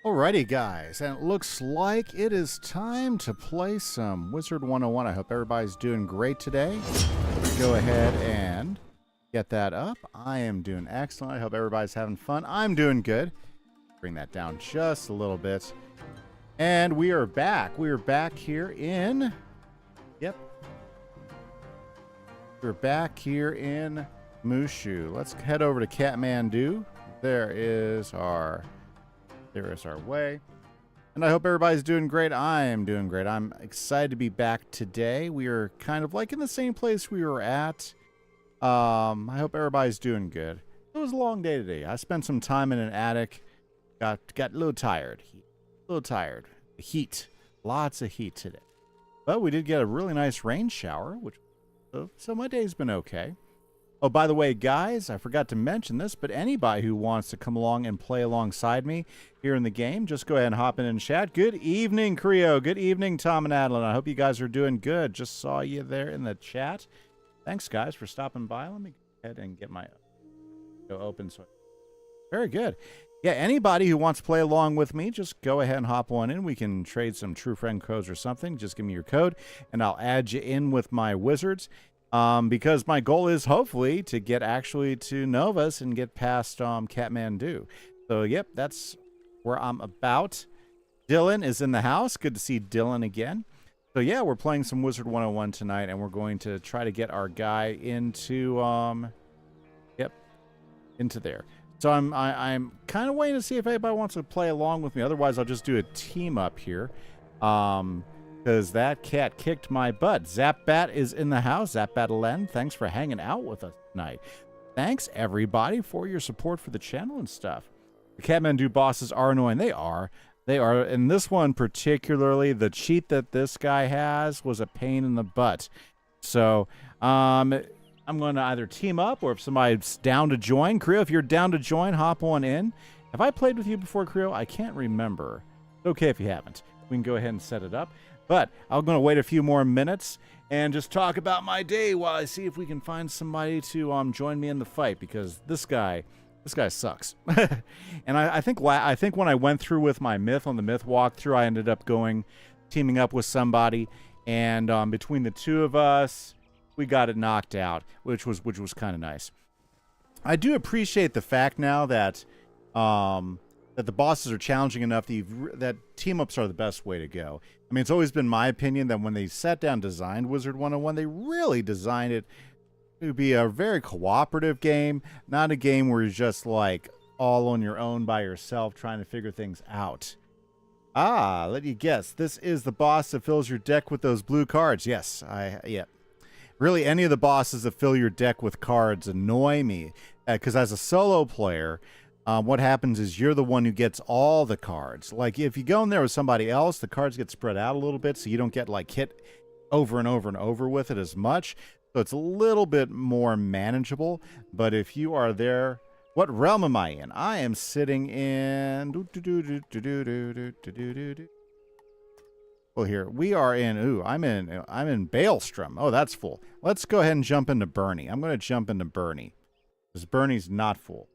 Alrighty, guys, and it looks like it is time to play some Wizard 101. I hope everybody's doing great today. Let's go ahead and get that up. I am doing excellent. I hope everybody's having fun. I'm doing good. Bring that down just a little bit. And we are back. We are back here in... Yep. We're back here in Mushu. Let's head over to Kathmandu. There is our way. And I hope everybody's doing great. I am doing great. I'm excited to be back today. We are kind of like in the same place we were at. I hope everybody's doing good. It was a long day today. I spent some time in an attic. Got a little tired. The heat. Lots of heat today. But we did get a really nice rain shower, so my day's been okay. Oh, by the way, guys, I forgot to mention this, but anybody who wants to come along and play alongside me here in the game, just go ahead and hop in and chat. Good evening, Creo. Good evening, Tom and Adeline. I hope you guys are doing good. Just saw you there in the chat. Thanks, guys, for stopping by. Let me go ahead and get my go open. Very good. Yeah, anybody who wants to play along with me, just go ahead and hop on in. We can trade some true friend codes or something. Just give me your code, and I'll add you in with my wizards. Because my goal is hopefully to get actually to Novus and get past Kathmandu. So, yep, that's where I'm about. Dylan is in the house. Good to see Dylan again. So, yeah, we're playing some Wizard 101 tonight, and we're going to try to get our guy into, into there. So I'm kind of waiting to see if anybody wants to play along with me. Otherwise, I'll just do a team up here. Because that cat kicked my butt. Zapbat is in the house. Zapbat11, thanks for hanging out with us tonight. Thanks, everybody, for your support for the channel and stuff. The Kathmandu bosses are annoying. They are. And this one particularly, the cheat that this guy has was a pain in the butt. So, I'm going to either team up, or if somebody's down to join. Creo, if you're down to join, hop on in. Have I played with you before, Creo? I can't remember. It's okay if you haven't. We can go ahead and set it up. But I'm going to wait a few more minutes and just talk about my day while I see if we can find somebody to join me in the fight, because this guy sucks. And I think when I went through with my myth on the myth walkthrough, I ended up teaming up with somebody, and between the two of us, we got it knocked out, which was kind of nice. I do appreciate the fact now that that the bosses are challenging enough that team-ups are the best way to go. I mean, it's always been my opinion that when they sat down and designed Wizard 101, they really designed it to be a very cooperative game, not a game where you're just like all on your own by yourself trying to figure things out. Let you guess. This is the boss that fills your deck with those blue cards. Yes, yeah. Really, any of the bosses that fill your deck with cards annoy me, because as a solo player, what happens is you're the one who gets all the cards. Like, if you go in there with somebody else, the cards get spread out a little bit, so you don't get, like, hit over and over and over with it as much. So it's a little bit more manageable. But if you are there... What realm am I in? I am sitting in... Well, here, we are in... I'm in Baelstrom. Oh, that's full. Let's go ahead and jump into Bernie. I'm going to jump into Bernie, because Bernie's not full.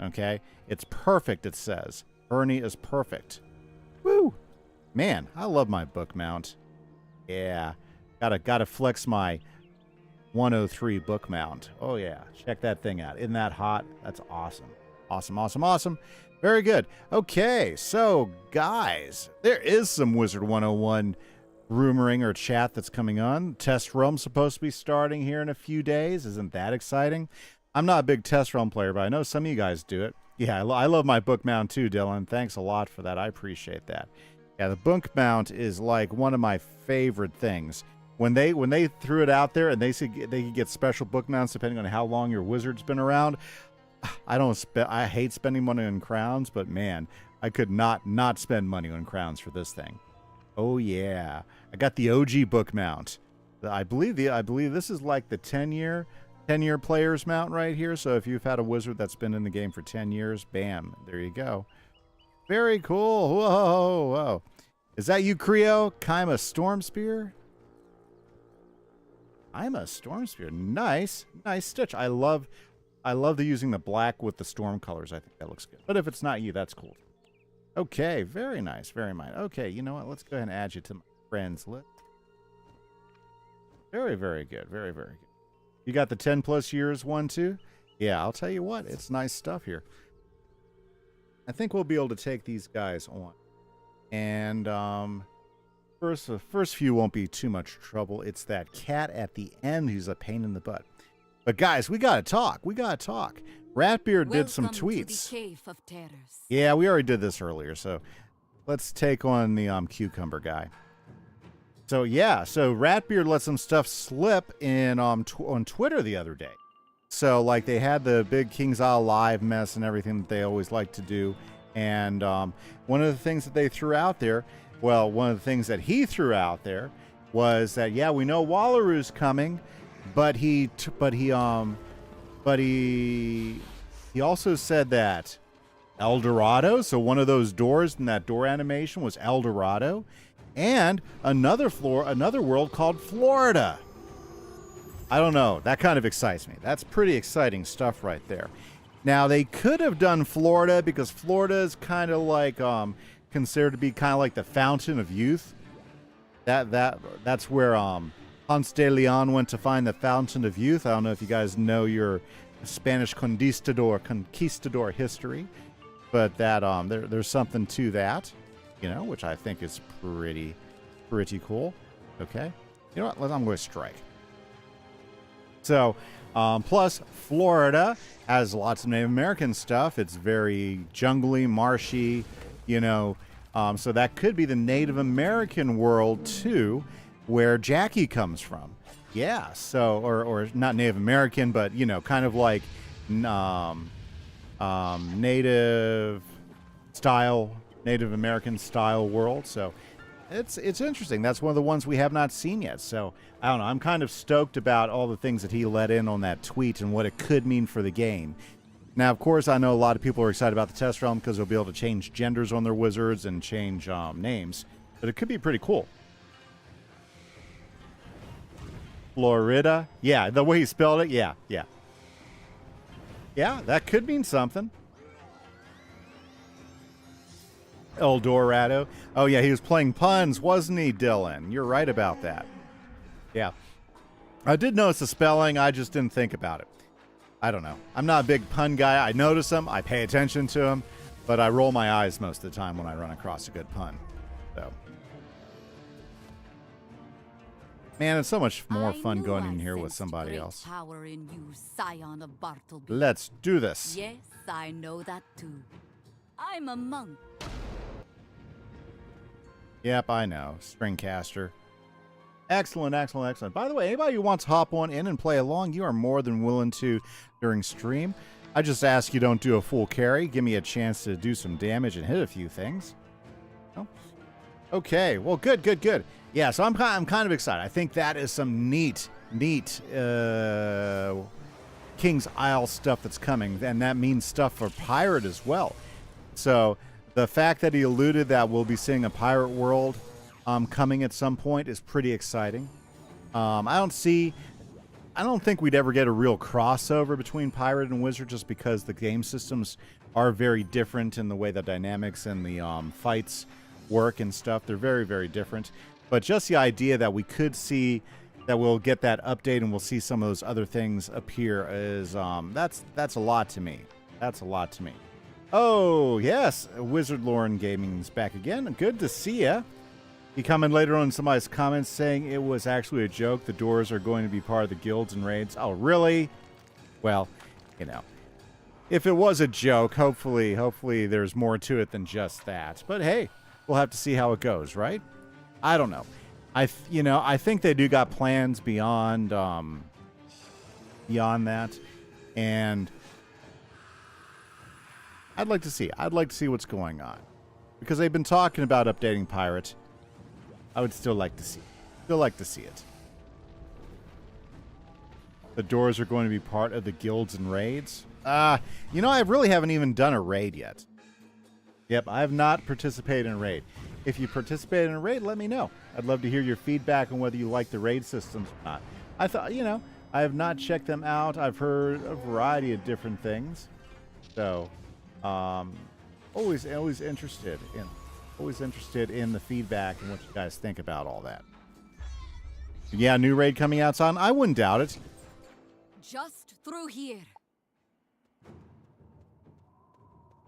Okay, it's perfect, it says. Bernie is perfect. Woo! Man, I love my book mount. Yeah, gotta flex my 103 book mount. Oh yeah, check that thing out. Isn't that hot? That's awesome. Awesome. Very good. Okay, so guys, there is some Wizard 101 rumoring or chat that's coming on. Test realm's supposed to be starting here in a few days. Isn't that exciting? I'm not a big test realm player, but I know some of you guys do it. Yeah, I love my book mount too, Dylan. Thanks a lot for that. I appreciate that. Yeah, the book mount is like one of my favorite things. When they threw it out there and they said they could get special book mounts depending on how long your wizard's been around, I hate spending money on crowns, but man, I could not spend money on crowns for this thing. Oh yeah, I got the OG book mount. I believe this is like the 10-year player's mount right here. So if you've had a wizard that's been in the game for 10 years, bam, there you go. Very cool. Whoa. Is that you, Creo? Kimise Stormspear? I'm a Stormspear. Nice stitch. I love the using the black with the storm colors. I think that looks good. But if it's not you, that's cool. Okay, very nice, very nice. Okay, you know what? Let's go ahead and add you to my friends list. Very, very good. Very, very good. You got the 10 plus years one too? Yeah, I'll tell you what, it's nice stuff here. I think we'll be able to take these guys on. And first few won't be too much trouble. It's that cat at the end who's a pain in the butt. But guys, we gotta talk. We gotta talk. Ratbeard did some tweets. To the Cave of Terrors. Yeah, we already did this earlier, so let's take on the cucumber guy. So yeah, so Ratbeard let some stuff slip in on Twitter the other day. So like they had the big King's Isle live mess and everything that they always like to do, and one of the things that they threw out there, well, one of the things that he threw out there was that yeah, we know Wallaroo's coming, but he also said that El Dorado, so one of those doors in that door animation was El Dorado, and another world called Florida. I don't know. That kind of excites me. That's pretty exciting stuff right there. Now, they could have done Florida because Florida is kind of like considered to be kind of like the fountain of youth. That's where Ponce de Leon went to find the fountain of youth. I don't know if you guys know your Spanish conquistador history, but that there's something to that, you know, which I think is pretty cool. Okay, you know what? I'm going to strike. So, plus Florida has lots of Native American stuff. It's very jungly, marshy, you know. So that could be the Native American world too, where Jackie comes from. Yeah. So, or not Native American, but you know, kind of like Native American style world. So it's interesting. That's one of the ones we have not seen yet. So I don't know. I'm kind of stoked about all the things that he let in on that tweet and what it could mean for the game. Now, of course, I know a lot of people are excited about the test realm because they'll be able to change genders on their wizards and change names. But it could be pretty cool. Florida. Yeah, the way he spelled it. Yeah. Yeah, that could mean something. El Dorado. Oh, yeah, he was playing puns, wasn't he, Dylan? You're right about that. Yeah. I did notice the spelling. I just didn't think about it. I don't know. I'm not a big pun guy. I notice them. I pay attention to them. But I roll my eyes most of the time when I run across a good pun. So, man, it's so much more fun going in here with somebody else. Power in you, scion of Bartleby. Let's do this. Yes, I know that too. I'm a monk. Yep, I know. Stringcaster. Excellent. By the way, anybody who wants to hop on in and play along, you are more than willing to during stream. I just ask you don't do a full carry. Give me a chance to do some damage and hit a few things. Oh. Okay, well, good. Yeah, so I'm kind of excited. I think that is some neat King's Isle stuff that's coming, and that means stuff for Pirate as well. So the fact that he alluded that we'll be seeing a pirate world coming at some point is pretty exciting. I don't think we'd ever get a real crossover between pirate and wizard just because the game systems are very different in the way the dynamics and the fights work and stuff. They're very, very different. But just the idea that we could see that we'll get that update and we'll see some of those other things appear is that's a lot to me. That's a lot to me. Oh, yes. Wizard Lauren Gaming's back again. Good to see ya. He commented later on in somebody's comments saying it was actually a joke. The doors are going to be part of the guilds and raids. Oh, really? Well, you know, if it was a joke, hopefully there's more to it than just that. But hey, we'll have to see how it goes, right? I don't know. I think they do got plans beyond that, and I'd like to see what's going on because they've been talking about updating Pirate. I would still like to see it. The doors are going to be part of the guilds and raids. I really haven't even done a raid yet. Yep, I have not participated in a raid. If you participate in a raid, let me know. I'd love to hear your feedback on whether you like the raid systems or not. I thought, I have not checked them out. I've heard a variety of different things. So, Always interested in the feedback and what you guys think about all that. Yeah, new raid coming out, son. I wouldn't doubt it. Just through here.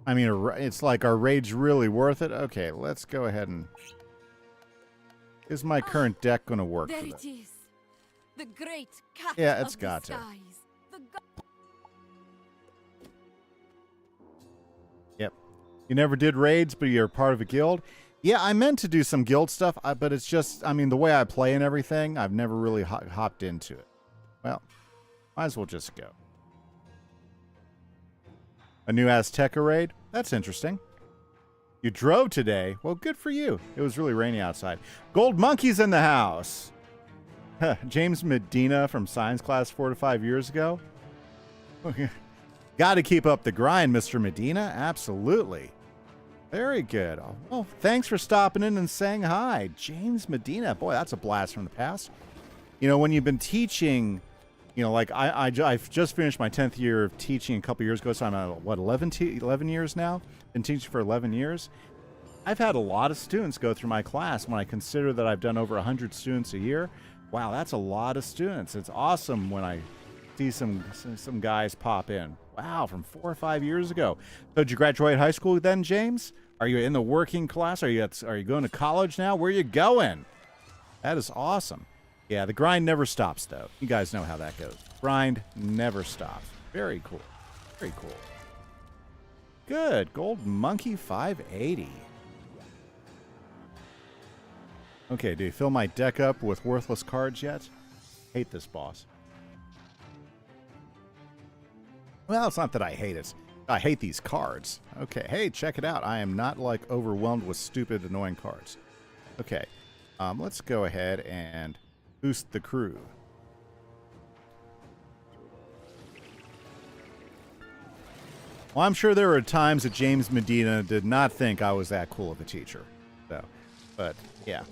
I mean, it's like, our raid's really worth it? Okay, let's go ahead and... Is my current deck going to work There for it this? is. The great cat Yeah, it's of the got to. skies. The Yep. You never did raids, but you're part of a guild? Yeah, I meant to do some guild stuff, but it's just, I mean, the way I play and everything, I've never really hopped into it. Well, might as well just go. A new Azteca raid? That's interesting. You drove today? Well, good for you. It was really rainy outside. Gold Monkey's in the house. James Medina from science class 4 to 5 years ago. Got to keep up the grind, Mr. Medina. Absolutely. Very good. Oh, well, thanks for stopping in and saying hi. James Medina. Boy, that's a blast from the past. You know, when you've been teaching... You know, like I've just finished my 10th year of teaching a couple years ago, so I'm at, what, 11 years now? Been teaching for 11 years. I've had a lot of students go through my class. When I consider that I've done over 100 students a year, wow, that's a lot of students. It's awesome when I see some guys pop in. Wow, from 4 or 5 years ago. So did you graduate high school then, James? Are you in the working class? Are you going to college now? Where are you going? That is awesome. Yeah, the grind never stops, though. You guys know how that goes. Grind never stops. Very cool. Very cool. Good. Gold Monkey 580. Okay, do you fill my deck up with worthless cards yet? Hate this boss. Well, it's not that I hate it. I hate these cards. Okay, hey, check it out. I am not, like, overwhelmed with stupid, annoying cards. Okay, let's go ahead and... boost the crew. Well, I'm sure there were times that James Medina did not think I was that cool of a teacher. So, but yeah.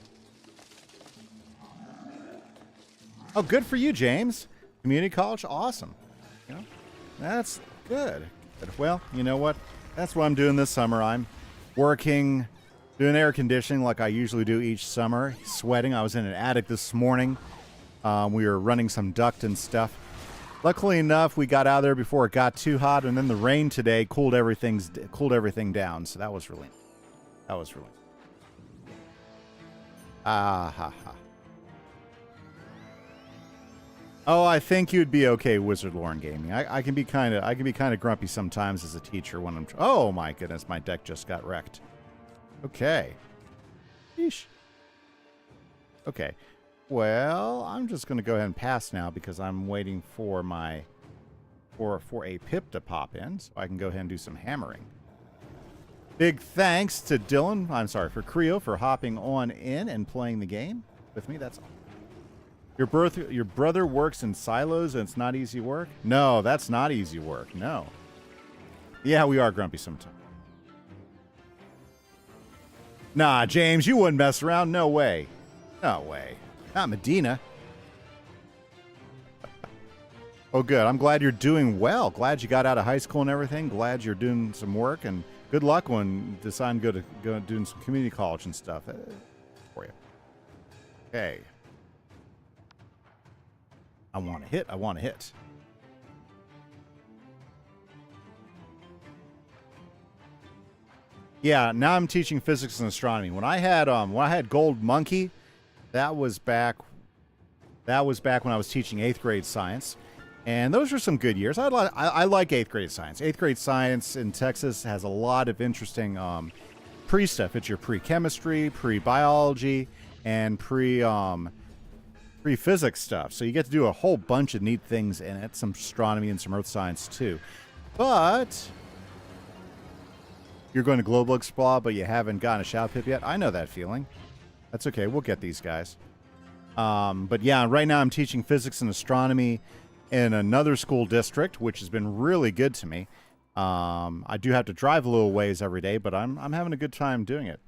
Oh, good for you, James. Community college, awesome. You know, that's good. But, well, you know what? That's what I'm doing this summer. I'm working, doing air conditioning like I usually do each summer. Sweating. I was in an attic this morning. We were running some duct and stuff. Luckily enough, we got out of there before it got too hot, and then the rain today cooled everything down. So that was really. Ah ha ha. Oh, I think you'd be okay, Wizard Lauren Gaming. I can be kind of grumpy sometimes as a teacher when I'm. Oh my goodness, my deck just got wrecked. Okay. Yeesh. Okay. Well, I'm just going to go ahead and pass now because I'm waiting for for a pip to pop in, so I can go ahead and do some hammering. Big thanks to Dylan. I'm sorry, for Creo for hopping on in and playing the game with me. That's all. Your brother works in silos and it's not easy work? No, that's not easy work. No. Yeah, we are grumpy sometimes. Nah, James, you wouldn't mess around. No way. No way. Not Medina. Oh, good. I'm glad you're doing well. Glad you got out of high school and everything. Glad you're doing some work, and good luck when deciding to go doing some community college and stuff for you. Okay. I want to hit. I want to hit. Yeah, now I'm teaching physics and astronomy. When I had Gold Monkey, that was back when I was teaching 8th grade science. And those were some good years. I like 8th grade science. 8th grade science in Texas has a lot of interesting pre-stuff. It's your pre-chemistry, pre-biology, and pre-physics stuff. So you get to do a whole bunch of neat things in it. Some astronomy and some earth science too. But you're going to Global Explore, but you haven't gotten a shout pip yet. I know that feeling. That's okay. We'll get these guys. But yeah, right now I'm teaching physics and astronomy in another school district, which has been really good to me. I do have to drive a little ways every day, but I'm having a good time doing it.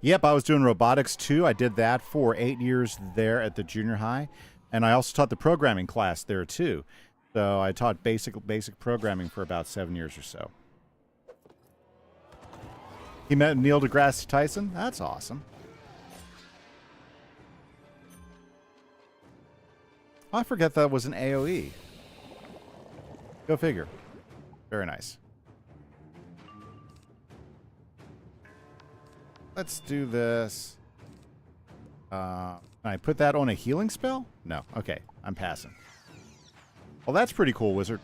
Yep, I was doing robotics too. I did that for 8 years there at the junior high, and I also taught the programming class there too. So I taught basic programming for about 7 years or so. He met Neil deGrasse Tyson. That's awesome. I forget that was an AoE. Go figure. Very nice. Let's do this. Can I put that on a healing spell? No. Okay, I'm passing. Well, that's pretty cool, Wizard.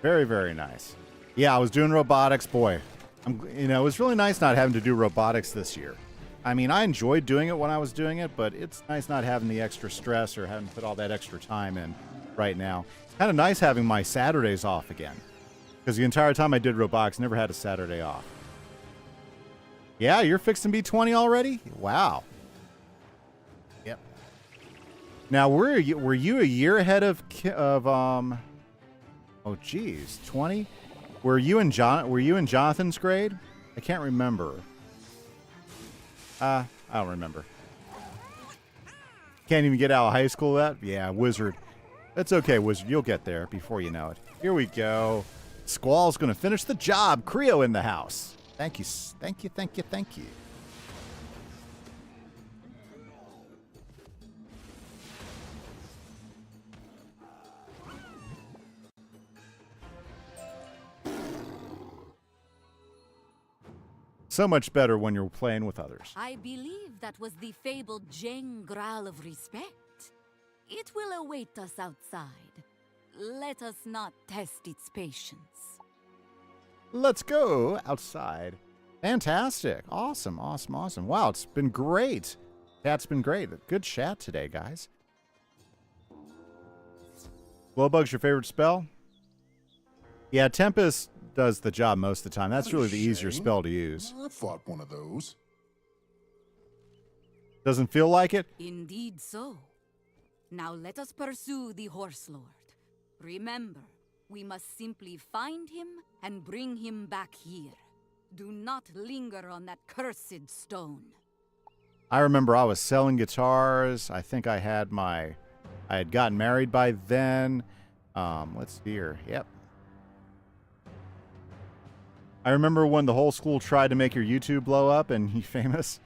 Very, very nice. Yeah, I was doing robotics. Boy, it was really nice not having to do robotics this year. I mean, I enjoyed doing it when I was doing it, but it's nice not having the extra stress or having to put all that extra time in right now. It's kind of nice having my Saturdays off again, because the entire time I did robotics, never had a Saturday off. Yeah, you're fixing B20 already? Wow. Yep. Now, were you a year ahead of oh geez, 20? Were you in Jonathan's grade? I can't remember. I don't remember. Can't even get out of high school yet? Yeah, Wizard. That's okay, Wizard. You'll get there before you know it. Here we go. Squall's going to finish the job. Creo in the house. Thank you, thank you, thank you, thank you. So much better when you're playing with others. I believe that was the fabled Jeng Graal of respect. It will await us outside. Let us not test its patience. Let's go outside. Fantastic. Awesome, awesome, awesome. Wow, it's been great. Chat's been great. Good chat today, guys. Glowbug's your favorite spell? Yeah, Tempest does the job most of the time. That's really the easier spell to use. I fought one of those. Doesn't feel like it? Indeed so. Now let us pursue the Horse Lord. Remember, we must simply find him and bring him back here. Do not linger on that cursed stone. I remember I was selling guitars. I think I had gotten married by then. Let's see here. Yep. I remember when the whole school tried to make your YouTube blow up and you famous.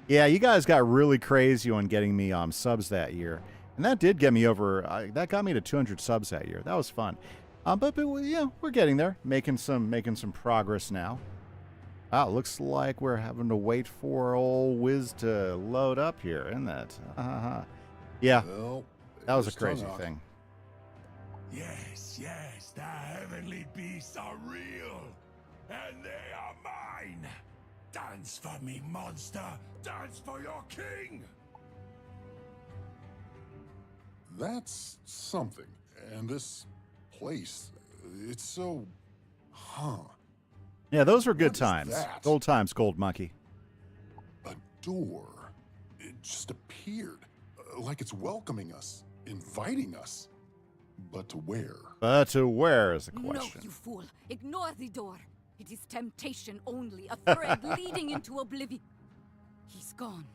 Yeah, you guys got really crazy on getting me subs that year. And that did get me over, that got me to 200 subs that year. That was fun. But yeah, we're getting there. Making some progress now. Wow, looks like we're having to wait for old Wiz to load up here, isn't that? Yeah, Well, that was a it's crazy tongue out. thing. Yes, the heavenly beasts are real, and they are mine. Dance for me, monster. Dance for your king. That's something. And this place, it's so... Huh. Yeah, those were good What's times. that? Gold times, Gold Monkey. A door. It just appeared. Like it's welcoming us. Inviting us. But to where? But to where is the No, question? you fool. Ignore the door. It is temptation only, a thread leading into oblivion. He's gone.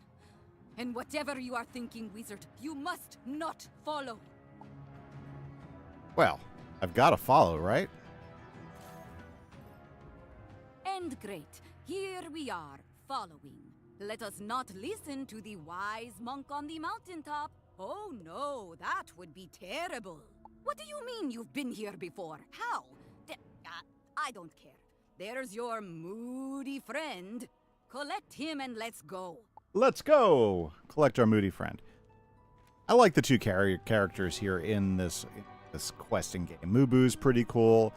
And whatever you are thinking, wizard, you must not follow. Well, I've got to follow, right? And great. Here we are, following. Let us not listen to the wise monk on the mountaintop. Oh no, that would be terrible. What do you mean you've been here before? How? I don't care. There's your moody friend. Collect him and let's go. Let's go! Collect our moody friend. I like the two characters here in this questing game. Mubu's pretty cool.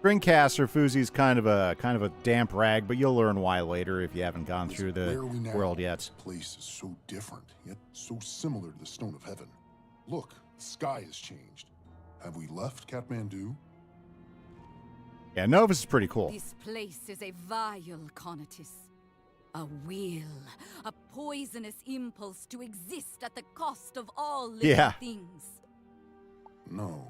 Springcaster Fuzi's kind of a damp rag, but you'll learn why later if you haven't gone through the Where are we now? world yet. This place is so different, yet so similar to the Stone of Heaven. Look, the sky has changed. Have we left Kathmandu? Yeah, Novus is pretty cool. This place is a vile conatus. A will, a poisonous impulse to exist at the cost of all living Yeah. things. No.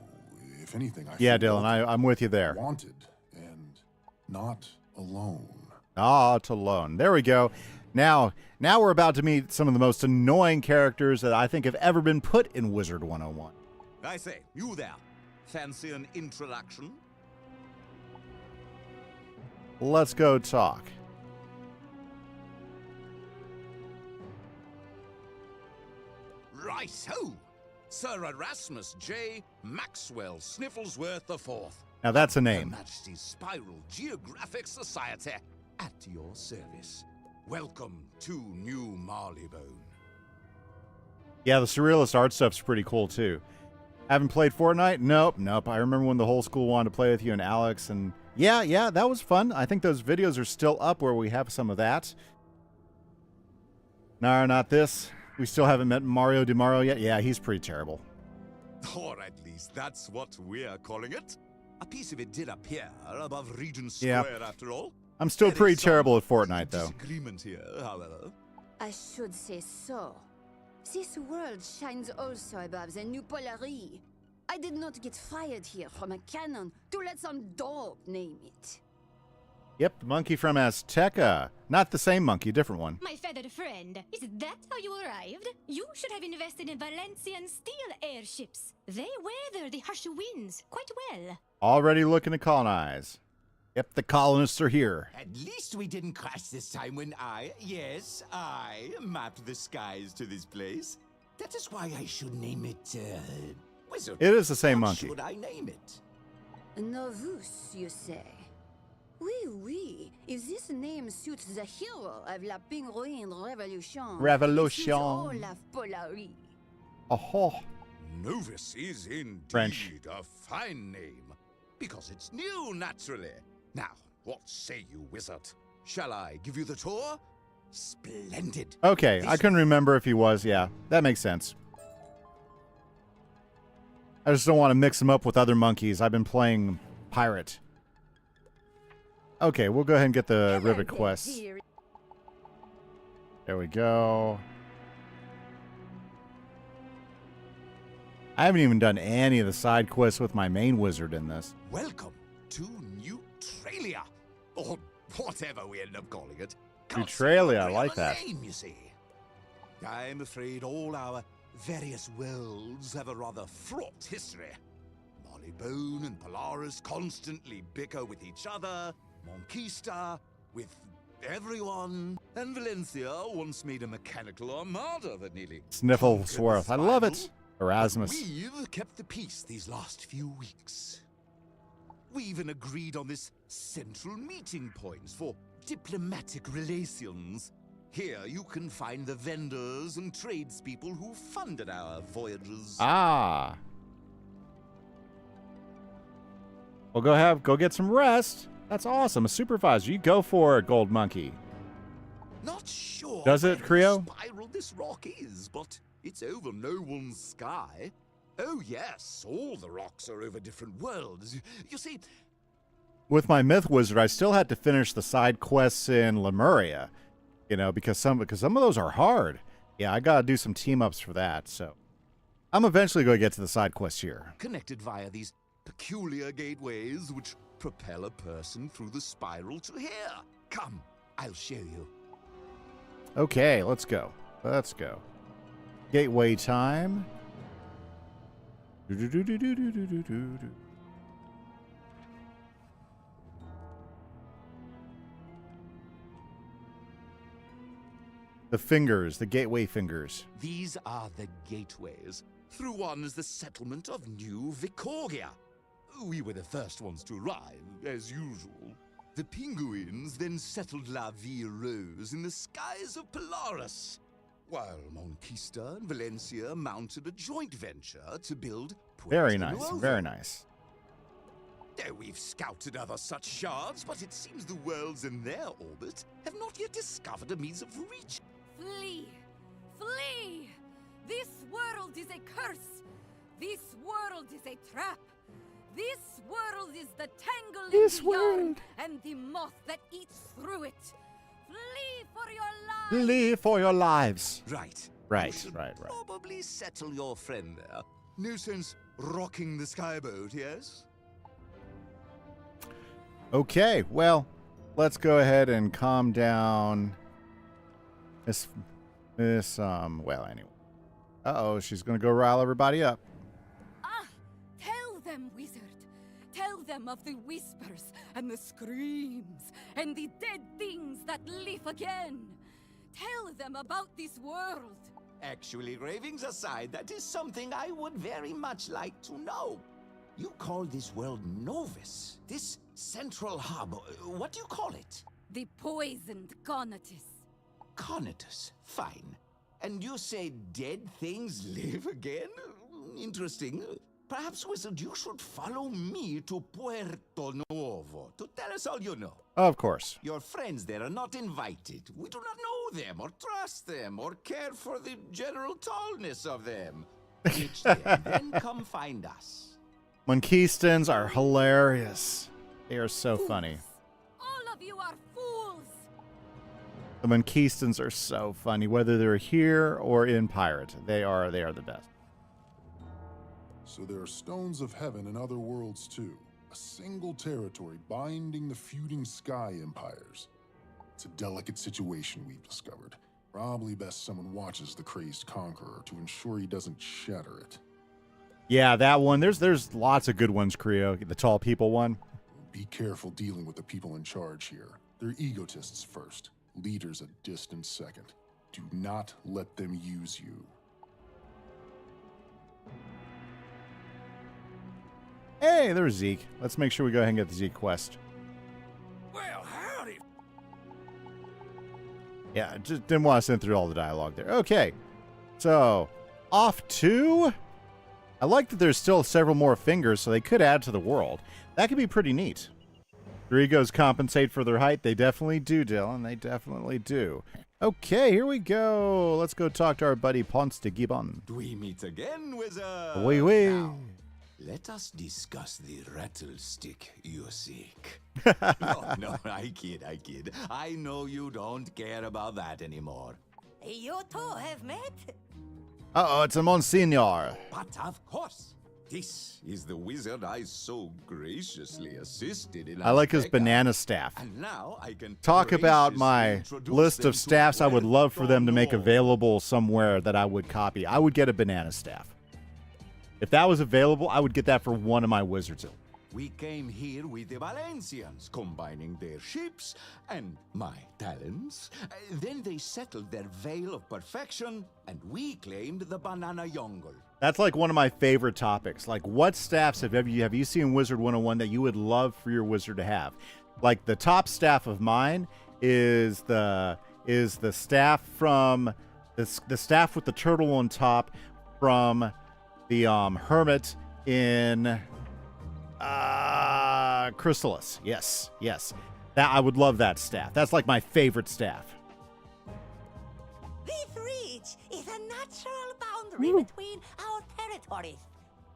If anything, I Yeah, feel Dylan, welcome, I'm with you there. wanted and not alone. Not alone. There we go. Now we're about to meet some of the most annoying characters that I think have ever been put in Wizard 101. I say, you there. Fancy an introduction? Let's go talk. So, Sir Erasmus J. Maxwell Snifflesworth IV. Now that's a Her name. Majesty's Spiral Geographic Society at your service. Welcome to New Marleybone. Yeah, the surrealist art stuff's pretty cool too. Haven't played Fortnite? Nope. I remember when the whole school wanted to play with you and Alex, and yeah, that was fun. I think those videos are still up where we have some of that. No, not this. We still haven't met Mario DeMario yet. Yeah, he's pretty terrible. Or at least that's what we're calling it. A piece of it did appear above Regent Yeah. Square after all. I'm still There pretty is some terrible at Fortnite though. disagreement here, however. I should say so. This world shines also above the new Polaris. I did not get fired here from a cannon to let some dope name it. Yep, the monkey from Azteca. Not the same monkey, different one. My feathered friend, is that how you arrived? You should have invested in Valencian steel airships. They weather the harsh winds quite well. Already looking to colonize. Yep, the colonists are here. At least we didn't crash this time when I mapped the skies to this place. That is why I should name it, Wizard. It is the same What monkey. should I name it? Novus, you say? Oui. If this name suits the hero of La Penguin Revolution, it suits all of Polaris. Oh, Novus is indeed French. a fine name. Because it's new, naturally. Now, what say you, wizard? Shall I give you the tour? Splendid. okay. I couldn't remember if he was. Yeah, that makes sense. I just don't want to mix him up with other monkeys. I've been playing pirate. Okay, we'll go ahead and get the rivet quests. There we go. I haven't even done any of the side quests with my main wizard in this. Welcome to Neutralia. Or whatever we end up calling it. Neutralia, I Can't like see the that. name, you see. I'm afraid all our various worlds have a rather fraught history. Marleybone and Polaris constantly bicker with each other, Monquista with everyone, and Valencia once made a mechanical armada that nearly Snifflesworth. I love it. Spiral. Erasmus. We've kept the peace these last few weeks. We even agreed on this central meeting point for diplomatic relations. Here you can find the vendors and tradespeople who funded our voyages. Ah. Well, go get some rest. That's awesome. A supervisor. You go for it, Gold Monkey. Not sure Does it, where Creo? spiral this rock is, but it's over no one's sky. Oh yes, all the rocks are over different worlds. You see, With my Myth Wizard, I still had to finish the side quests in Lemuria. You know, because some of those are hard. Yeah, I gotta do some team ups for that. So I'm eventually going to get to the side quests here. connected via these peculiar gateways which propel a person through the spiral to here. Come, I'll show you. Okay, let's go. Let's go. Gateway time. Do-do-do-do-do-do-do-do-do. The fingers, the gateway fingers. These are the gateways. Through one is the settlement of New Vicorgia. We were the first ones to arrive, as usual. The Penguins then settled La Vie Rose in the skies of Polaris, while Monquista and Valencia mounted a joint venture to build Very Puerto nice, Nuevo. very nice. We've scouted other such shards, but it seems the worlds in their orbit have not yet discovered a means of reach. Flee! Flee! This world is a curse! This world is a trap! This world is the tangle This in the yarn world. and the moth that eats through it! Flee for your life! Live for your lives. Right. Right, You should right. Probably settle your friend there. No sense rocking the skyboat, yes? Okay, well, let's go ahead and calm down. Well, anyway. Uh-oh, she's going to go rile everybody up. Ah! Tell them, wizard! Tell them of the whispers and the screams and the dead things that live again! Tell them about this world! Actually, ravings aside, that is something I would very much like to know. You call this world Novus, this central hub. What do you call it? The poisoned Conatus. Conatus. Fine. And you say dead things live again? Interesting. Perhaps, Wizard, you should follow me to Puerto Nuevo to tell us all you know. Of course. Your friends there are not invited. We do not know them, or trust them, or care for the general tallness of them. Reach them, then come find us. Monkeystons are hilarious. They are so funny. All of you are fools. The Monkeystons are so funny, whether they're here or in Pirate. They are the best. So there are stones of heaven in other worlds too. A single territory binding the feuding sky empires. It's a delicate situation we've discovered. Probably best someone watches the crazed conqueror to ensure he doesn't shatter it. Yeah, that one. There's lots of good ones, Creo. The tall people one. Be careful dealing with the people in charge here. They're egotists first, leaders a distant second. Do not let them use you. Hey, there's Zeke. Let's make sure we go ahead and get the Zeke quest. Well, howdy. Yeah, just didn't want to send through all the dialogue there. Okay, so off to... I like that there's still several more fingers, so they could add to the world. That could be pretty neat. Their egos compensate for their height. They definitely do, Dylan. They definitely do. Okay, here we go. Let's go talk to our buddy Ponce de Gibbon. We meet again, Wizard. Oui, oui. Now, let us discuss the rattlestick you seek. No, I kid. I know you don't care about that anymore. You two have met? Uh-oh, it's a Monsignor. But of course, this is the wizard I so graciously assisted in. I like his Azteca. banana staff. And now I can Talk about graciously my introduce list them of to staffs I would love for them to make Puerto available somewhere that I would copy. I would get a banana staff. If that was available, I would get that for one of my wizards. We came here with the Valencians, combining their ships and my talents. Then they settled their veil of perfection, and we claimed the banana jungle. That's like one of my favorite topics. Like, what staffs have you seen Wizard 101 that you would love for your wizard to have? Like, the top staff of mine is the staff from the staff with the turtle on top from the hermit in Chrysalis. Yes. That I would love that staff. That's like my favorite staff. This reach is a natural boundary between our territories.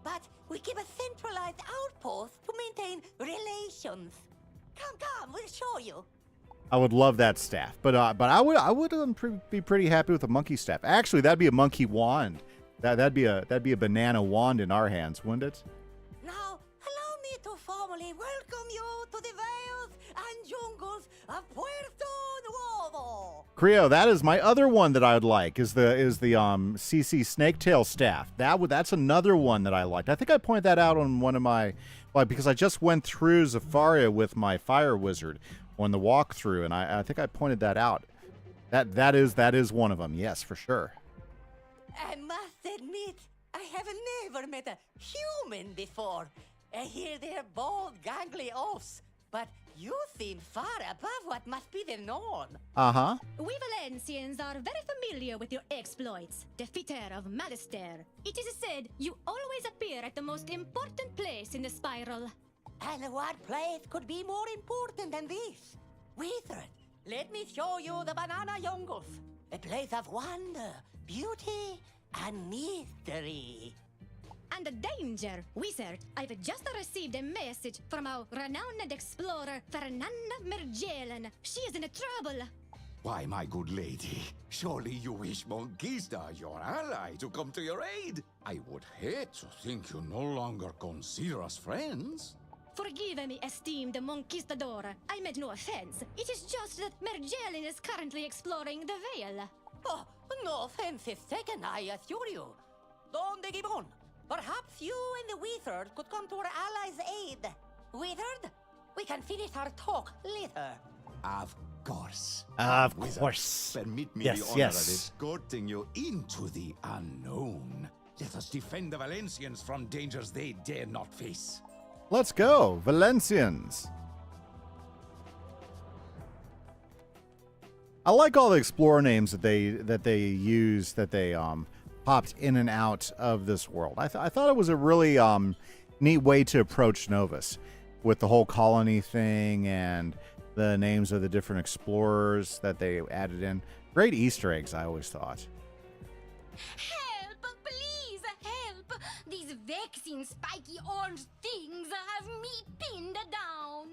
But we keep a centralized outpost to maintain relations. Come, we'll show you. I would love that staff, but I would be pretty happy with a monkey staff. Actually, that'd be a monkey wand. That'd be a banana wand in our hands, wouldn't it? Now, allow me to formally welcome you to the vales and jungles of Puerto Nuevo. Creo, that is my other one that I would like. Is the CC Snaketail staff. That's another one that I liked. I think I pointed that out on one of my, because I just went through Zafaria with my fire wizard on the walkthrough, and I think I pointed that out. That is one of them. Yes, for sure. I must admit, I have never met a human before. I hear they're bold, gangly oafs, but you seem far above what must be the norm. Uh-huh. We Valencians are very familiar with your exploits, defeater of Malister. It is said you always appear at the most important place in the spiral. And what place could be more important than this? Wizard, let me show you the banana jungles. A place of wonder, beauty, and mystery. And the danger, wizard, I've just received a message from our renowned explorer, Fernanda Mergelen. She is in trouble. Why, my good lady, surely you wish Monquista, your ally, to come to your aid. I would hate to think you no longer consider us friends. Forgive me, esteemed Monquistador. I meant no offense. It is just that Mergelen is currently exploring the Vale. Oh, no offense is taken, I assure you. Don de Gibbon, perhaps you and the wizard could come to our allies' aid. Wizard, we can finish our talk later. Of course. Of Wizard, course. Permit me Yes, the honor yes. of escorting you into the unknown. Let us defend the Valencians from dangers they dare not face. Let's go, Valencians. I like all the explorer names that they use, that they popped in and out of this world. I thought it was a really neat way to approach Novus with the whole colony thing and the names of the different explorers that they added in. Great Easter eggs, I always thought. Help! Please help! These vexing spiky orange things have me pinned down.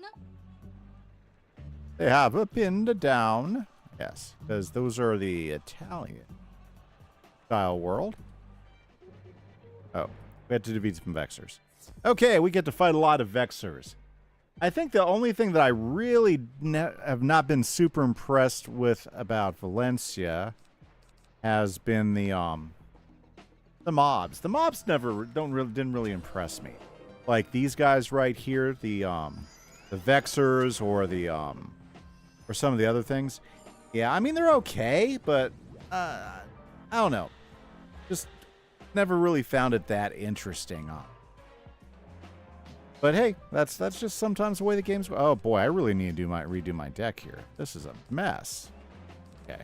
They have a pinned down. Yes, because those are the Italian style world. Oh, we had to defeat some Vexers. Okay, we get to fight a lot of Vexers. I think the only thing that I really have not been super impressed with about Valencia has been the mobs. The mobs didn't really impress me. Like these guys right here, the Vexers or or some of the other things. Yeah, I mean they're okay, but I don't know. Just never really found it that interesting. But hey, that's just sometimes the way the games go. Oh boy, I really need to redo my deck here. This is a mess. Okay.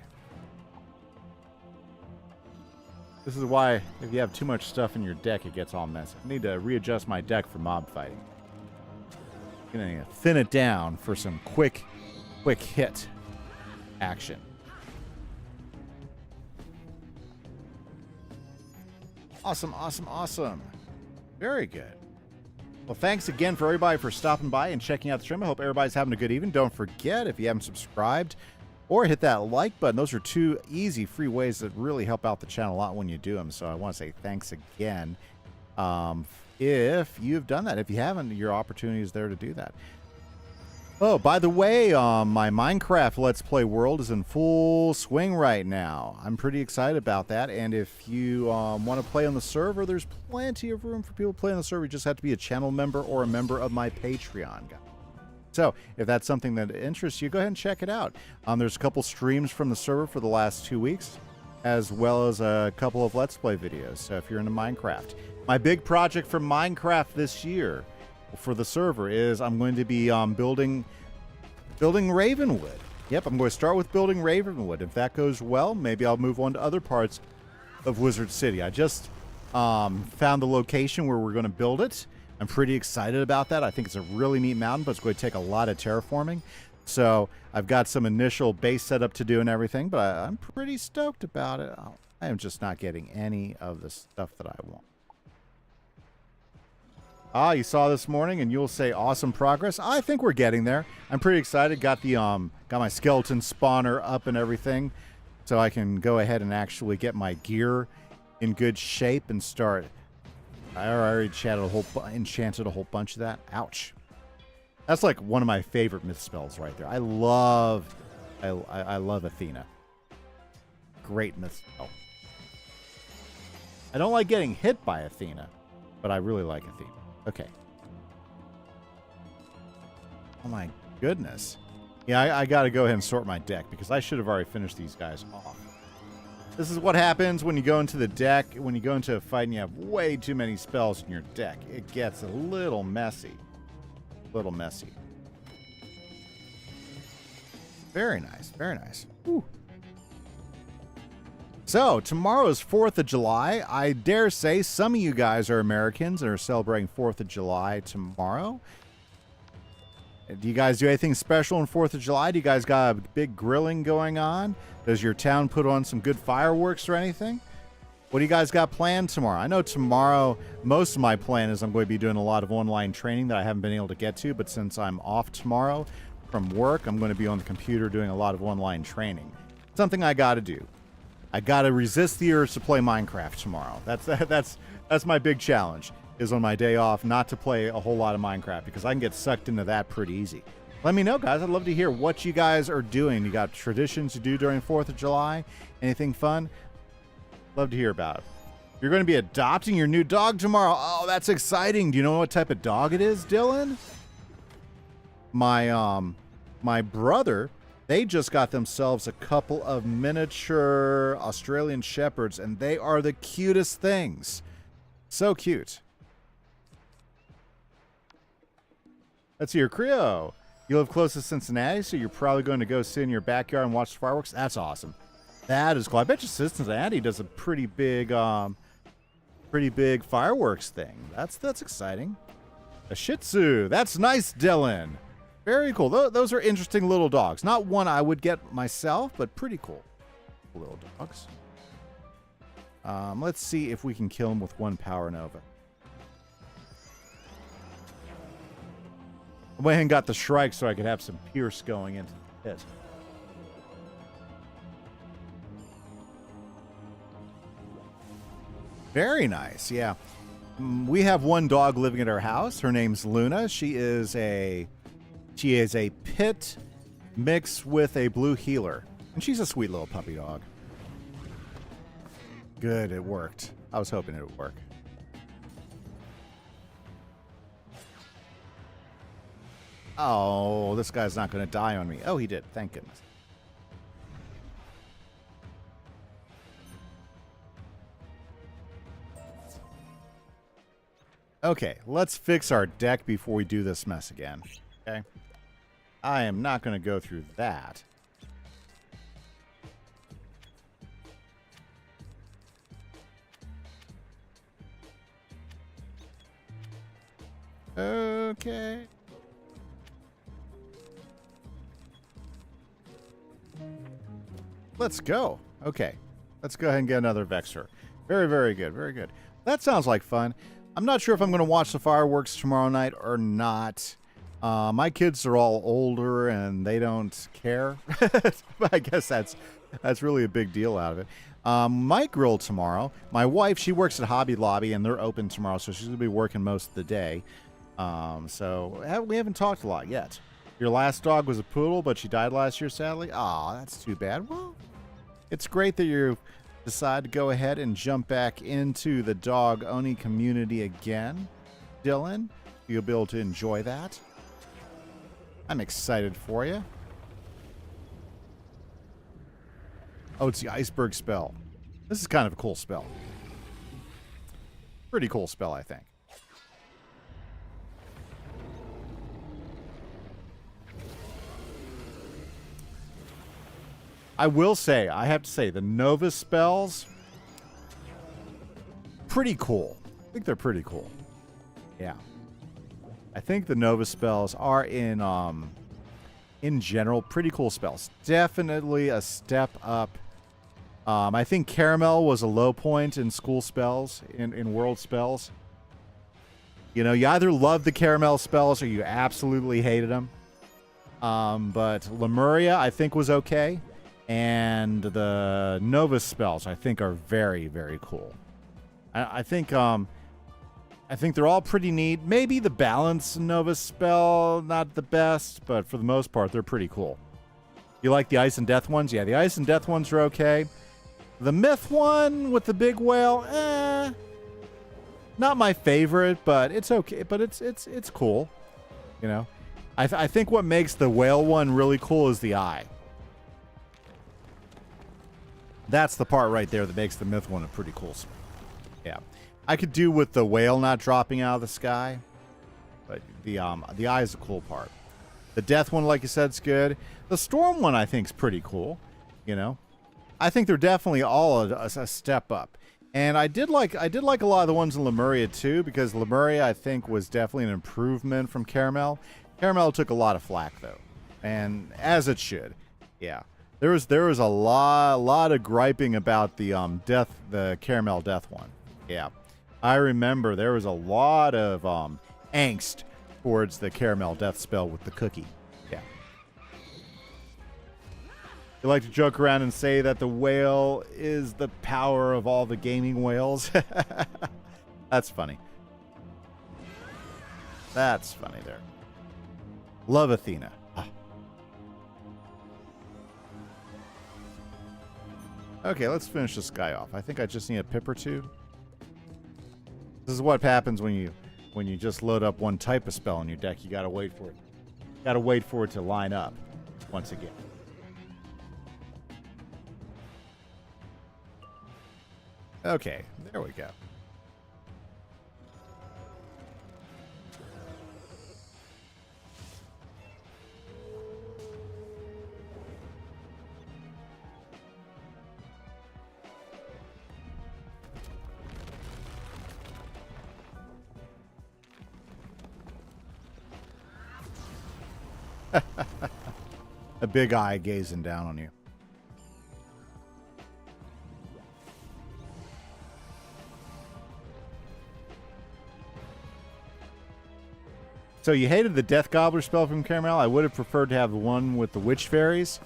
This is why if you have too much stuff in your deck, it gets all messy. I need to readjust my deck for mob fighting. Gonna thin it down for some quick hit action. Awesome, awesome, awesome. Very good. Well, thanks again for everybody for stopping by and checking out the stream. I hope everybody's having a good evening. Don't forget, if you haven't subscribed or hit that like button, those are two easy, free ways that really help out the channel a lot when you do them. So I want to say thanks again if you've done that. If you haven't, your opportunity is there to do that. Oh, by the way, my Minecraft Let's Play world is in full swing right now. I'm pretty excited about that. And if you want to play on the server, there's plenty of room for people to play on the server. You just have to be a channel member or a member of my Patreon, guys. So if that's something that interests you, go ahead and check it out. There's a couple streams from the server for the last 2 weeks, as well as a couple of Let's Play videos. So if you're into Minecraft. My big project for Minecraft this year for the server is I'm going to be building Ravenwood. Yep, I'm going to start with building Ravenwood. If that goes well, maybe I'll move on to other parts of Wizard City. I just found the location where we're going to build it. I'm pretty excited about that. I think it's a really neat mountain, but it's going to take a lot of terraforming. So I've got some initial base setup to do and everything, but I'm pretty stoked about it. I am just not getting any of the stuff that I want. You saw this morning, and you'll say awesome progress. I think we're getting there. I'm pretty excited. Got the got my skeleton spawner up and everything, so I can go ahead and actually get my gear in good shape and start. I already enchanted a whole bunch of that. Ouch. That's like one of my favorite myth spells right there. I love Athena. Great myth spell. I don't like getting hit by Athena, but I really like Athena. Okay. Oh my goodness. Yeah, I got to go ahead and sort my deck because I should have already finished these guys off. This is what happens when you go into the deck, when you go into a fight and you have way too many spells in your deck. It gets a little messy. Very nice, very nice. Whew. So, tomorrow is 4th of July. I dare say some of you guys are Americans and are celebrating 4th of July tomorrow. Do you guys do anything special on 4th of July? Do you guys got a big grilling going on? Does your town put on some good fireworks or anything? What do you guys got planned tomorrow? I know tomorrow, most of my plan is I'm going to be doing a lot of online training that I haven't been able to get to, but since I'm off tomorrow from work, I'm going to be on the computer doing a lot of online training. Something I got to do. I got to resist the urge to play Minecraft tomorrow. That's my big challenge, is on my day off not to play a whole lot of Minecraft because I can get sucked into that pretty easy. Let me know, guys. I'd love to hear what you guys are doing. You got traditions you do during 4th of July? Anything fun? Love to hear about it. You're going to be adopting your new dog tomorrow. Oh, that's exciting. Do you know what type of dog it is, Dylan? My my brother, they just got themselves a couple of miniature Australian Shepherds, and they are the cutest things. So cute. Let's see here, Creo. You live close to Cincinnati, so you're probably going to go sit in your backyard and watch the fireworks. That's awesome. That is cool. I bet you Cincinnati does a pretty big fireworks thing. That's exciting. A Shih Tzu. That's nice, Dylan. Very cool. Those are interesting little dogs. Not one I would get myself, but pretty cool little dogs. Let's see if we can kill him with one Power Nova. I went ahead and got the Shrike so I could have some Pierce going into the pit. Very nice, yeah. We have one dog living at our house. Her name's Luna. She is a pit mixed with a blue heeler. And she's a sweet little puppy dog. Good, it worked. I was hoping it would work. Oh, this guy's not going to die on me. Oh, he did. Thank goodness. Okay, let's fix our deck before we do this mess again. Okay? I am not going to go through that. Okay. Let's go. Okay. Let's go ahead and get another Vexor. Very, very good. Very good. That sounds like fun. I'm not sure if I'm going to watch the fireworks tomorrow night or not. My kids are all older and they don't care. But I guess that's really a big deal out of it. Might grill tomorrow. My wife, she works at Hobby Lobby and they're open tomorrow, so she's going to be working most of the day. So we haven't talked a lot yet. Your last dog was a poodle, but she died last year, sadly. Aw, that's too bad. Well, it's great that you decide to go ahead and jump back into the dog owning community again, Dylan. You'll be able to enjoy that. I'm excited for you. Oh, it's the iceberg spell. This is kind of a cool spell. Pretty cool spell, I think. I will say, I have to say, the Nova spells, pretty cool. I think they're pretty cool. Yeah. I think the Nova spells are in general, pretty cool spells. Definitely a step up. I think Caramel was a low point in school spells, in world spells. You know, you either love the Caramel spells or you absolutely hated them. But Lemuria, I think, was okay. And the Nova spells, I think, are very, very cool. I think they're all pretty neat. Maybe the Balance Nova spell, not the best, but for the most part, they're pretty cool. You like the Ice and Death ones? Yeah, the Ice and Death ones are okay. The Myth one with the big whale, not my favorite, but it's okay. But it's cool. You know, I think what makes the whale one really cool is the eye. That's the part right there that makes the Myth one a pretty cool spell. Yeah. I could do with the whale not dropping out of the sky, but the eye is a cool part. The Death one, like you said, is good. The Storm one, I think, is pretty cool. You know, I think they're definitely all a step up. And I did like a lot of the ones in Lemuria too, because Lemuria, I think, was definitely an improvement from Caramel. Caramel took a lot of flack though, and as it should. Yeah. There was a lot of griping about the Caramel Death one. Yeah. I remember there was a lot of angst towards the Caramel Death spell with the cookie. Yeah. You like to joke around and say that the whale is the power of all the gaming whales. That's funny. That's funny there. Love Athena. Okay, let's finish this guy off. I think I just need a pip or two. This is what happens when you just load up one type of spell in your deck. You gotta wait for it. Gotta wait for it to line up. once again. Okay, there we go. A big eye gazing down on you. So you hated the Death Gobbler spell from Caramel? I would have preferred to have the one with the Witch Fairies.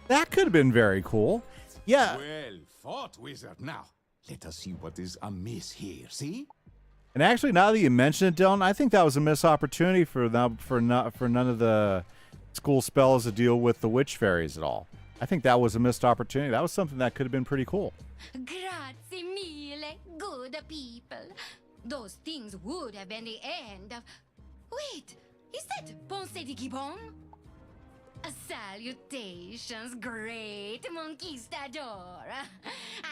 That could have been very cool. Yeah. Well fought, wizard. Now, let us see what is amiss here, see? And actually, now that you mention it, Dylan, I think that was a missed opportunity for none of the school spells to deal with the Witch Fairies at all. I think that was a missed opportunity. That was something that could have been pretty cool. Grazie mille, good people. Those things would have been the end of... Wait, is that Ponce di Gibbon? Salutations, great conquistador.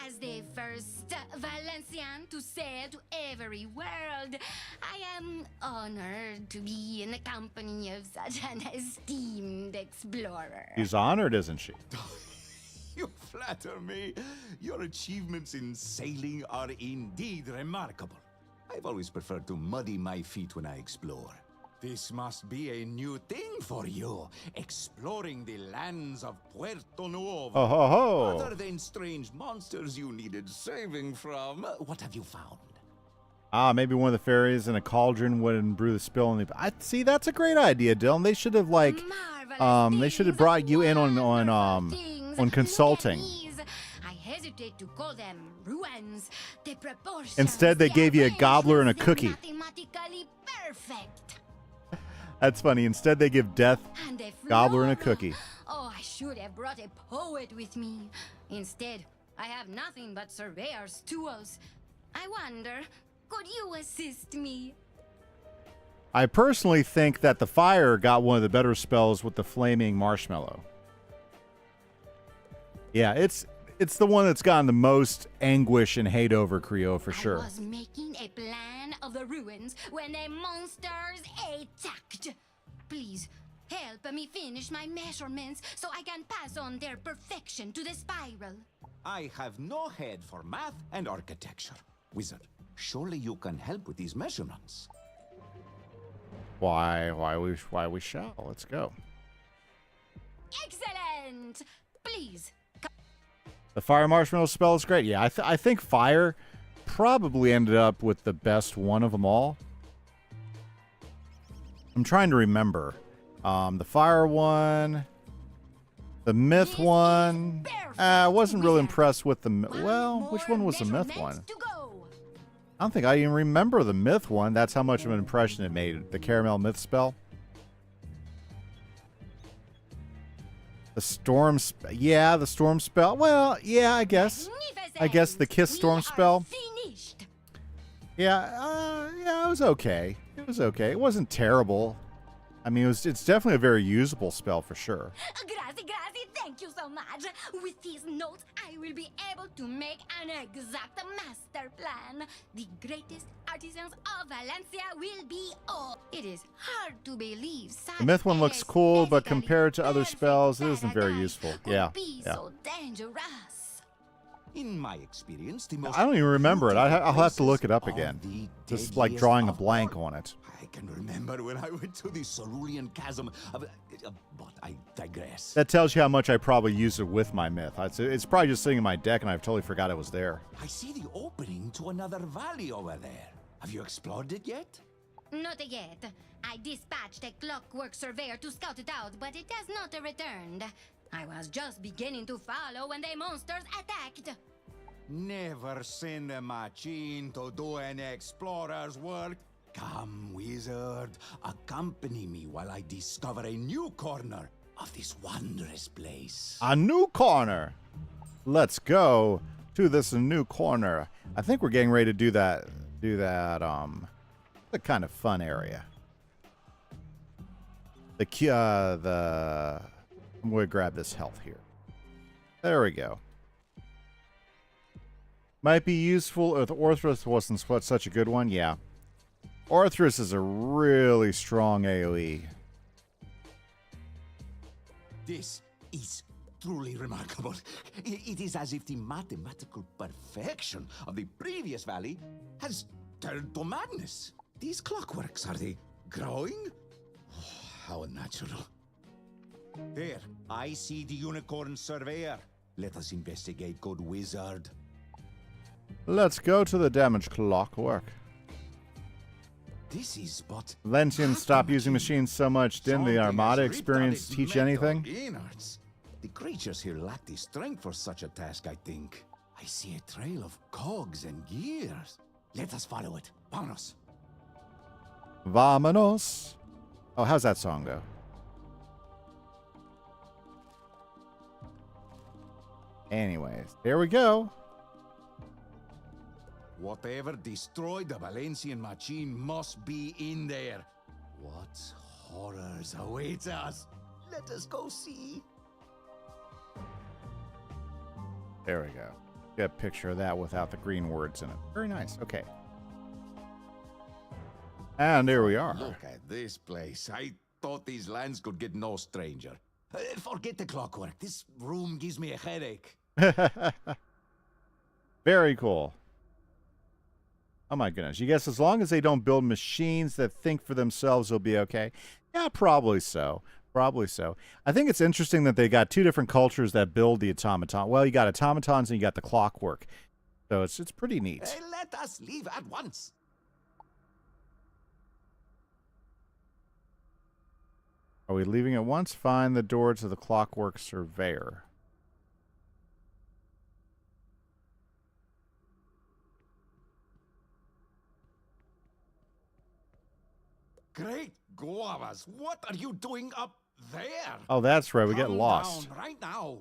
As the first Valencian to sail to every world, I am honored to be in the company of such an esteemed explorer. She's honored, isn't she? You flatter me. Your achievements in sailing are indeed remarkable. I've always preferred to muddy my feet when I explore. This must be a new thing for you, exploring the lands of Puerto Nuevo. Ho, ho, ho. Other than strange monsters you needed saving from, what have you found? Ah, maybe one of the fairies in a cauldron wouldn't brew the spill. I see. That's a great idea, Dylan. They should have they should have brought you in on consulting. I hesitate to call them ruins. The proportions, Instead, they gave you a gobbler and a cookie. Mathematically perfect. That's funny. Instead, they give Death And the Gobbler and a flow. cookie. Oh, I should have brought a poet with me. Instead, I have nothing but surveyor's tools. I wonder, could you assist me? I personally think that the fire got one of the better spells with the flaming marshmallow. Yeah, it's the one that's gotten the most anguish and hate over Creo for sure. I was making a plan of the ruins when the monsters attacked. Please, help me finish my measurements so I can pass on their perfection to the spiral. I have no head for math and architecture. Wizard, surely you can help with these measurements. Why we shall. Let's go. Excellent! Please. The fire marshmallow spell is great. Yeah, I think fire probably ended up with the best one of them all. I'm trying to remember. The fire one, the myth one. I wasn't really impressed with the... Well, which one was the myth one? I don't think I even remember the myth one. That's how much of an impression it made. The caramel myth spell. The storm spell. Yeah, the storm spell. Well, yeah, I guess. I guess the kiss storm spell. Yeah, yeah, it was okay. It was okay. It wasn't terrible. I mean, it's definitely a very usable spell for sure. Grazie, thank you so much. With these notes, I will be able to make an exact master plan. The greatest artisans of Valencia will be all. It is hard to believe such The myth one looks cool, but aesthetically compared to other perfect spells, it isn't very paradise useful. could Yeah, be yeah. so dangerous. In my experience, the most I don't even remember it. I'll have to look it up places again. are the Just like deadliest drawing a of blank all. on it. I can remember when I went to the Cerulean Chasm, but I digress. That tells you how much I probably use it with my myth. It's probably just sitting in my deck, and I've totally forgot it was there. I see the opening to another valley over there. Have you explored it yet? Not yet. I dispatched a clockwork surveyor to scout it out, but it has not returned. I was just beginning to follow when the monsters attacked. Never send a machine to do an explorer's work. Come, wizard, accompany me while I discover a new corner of this wondrous place. A new corner. Let's go to this new corner. I think we're getting ready to do that. The kind of fun area. I'm going to grab this health here. There we go. Might be useful if Orthrus wasn't such a good one. Yeah. Orthrus is a really strong AoE. This is truly remarkable. It is as if the mathematical perfection of the previous valley has turned to madness. These clockworks, are they growing? Oh, how unnatural. There, I see the unicorn surveyor. Let us investigate, good wizard. Let's go to the damaged clockwork. This is but... Lentians stopped using machines so much. Didn't the Something Armada has ripped out experience its teach metal anything? innards. The creatures here lack the strength for such a task, I think. I see a trail of cogs and gears. Let us follow it. Vámonos. Vamonos. Oh, how's that song go? Anyways, here we go. Whatever destroyed the Valencian machine must be in there. What horrors await us? Let us go see. There we go. Get a picture of that without the green words in it. Very nice. Okay. And here we are. Look at this place. I thought these lands could get no stranger. Forget the clockwork. This room gives me a headache. Very cool. Oh my goodness. You guess as long as they don't build machines that think for themselves, they'll be okay? Yeah, probably so. Probably so. I think it's interesting that they got two different cultures that build the automaton. Well, you got automatons and you got the clockwork. So it's pretty neat. Let us leave at once. Are we leaving at once? Find the door to the clockwork surveyor. Great guavas, what are you doing up there? Oh, that's right. We get Come lost. down right now.